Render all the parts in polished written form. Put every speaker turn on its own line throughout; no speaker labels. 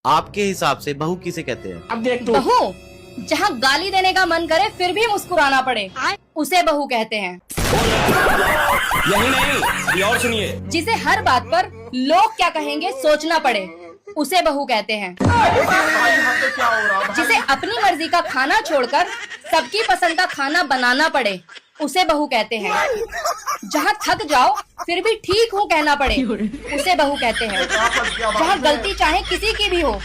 आपके हिसाब से बहू किसे कहते हैं?
अब देख तू।
बहू जहाँ गाली देने का मन करे फिर भी मुस्कुराना पड़े, उसे बहू कहते हैं।
यही नहीं, ये और सुनिए।
जिसे हर बात पर लोग क्या कहेंगे सोचना पड़े, उसे बहू कहते हैं। जिसे अपनी मर्जी का खाना छोड़कर सबकी पसंद का खाना बनाना पड़े, उसे बहू कहते हैं। जहाँ थक जाओ फिर भी ठीक हूँ कहना पड़े, उसे बहू कहते हैं। जहाँ गलती चाहे किसी की भी हो,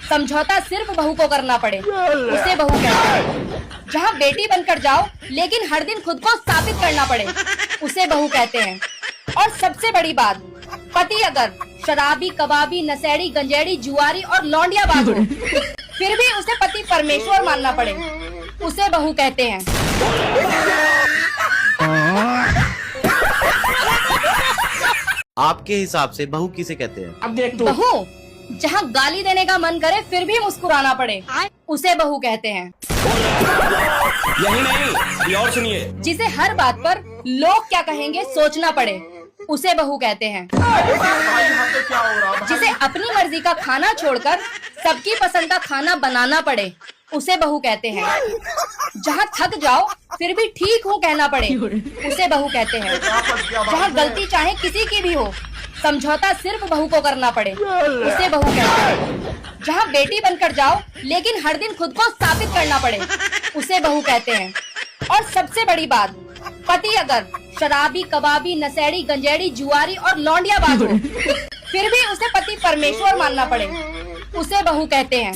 समझौता सिर्फ बहू को करना पड़े, उसे बहू कहते हैं। जहाँ बेटी बनकर जाओ लेकिन हर दिन खुद को साबित करना पड़े, उसे बहू कहते हैं। और सबसे बड़ी बात, पति अगर शराबी, कबाबी, नशेड़ी, गंजेड़ी, जुआरी और लौंडियाबाज हो, फिर भी उसे पति परमेश्वर मानना पड़े, उसे बहू कहते हैं।
आपके हिसाब से बहू किसे कहते हैं?
अब देख तू।
बहू जहाँ गाली देने का मन करे फिर भी मुस्कुराना पड़े, उसे बहू कहते हैं।
यही नहीं, ये और सुनिए।
जिसे हर बात पर लोग क्या कहेंगे सोचना पड़े, उसे बहू कहते हैं। जिसे अपनी मर्जी का खाना छोड़कर सबकी पसंद का खाना बनाना पड़े, उसे बहू कहते हैं। जहाँ थक जाओ फिर भी ठीक हूँ कहना पड़े, उसे बहू कहते हैं। जहाँ गलती चाहे किसी की भी हो, समझौता सिर्फ बहू को करना पड़े, उसे बहू कहते हैं। जहाँ बेटी बनकर जाओ लेकिन हर दिन खुद को साबित करना पड़े, उसे बहू कहते हैं। और सबसे बड़ी बात, पति अगर शराबी, कबाबी, नशेड़ी, गंजेड़ी, जुआरी और लौंडियाबाज हो, फिर भी उसे पति परमेश्वर मानना पड़े, उसे बहू कहते हैं।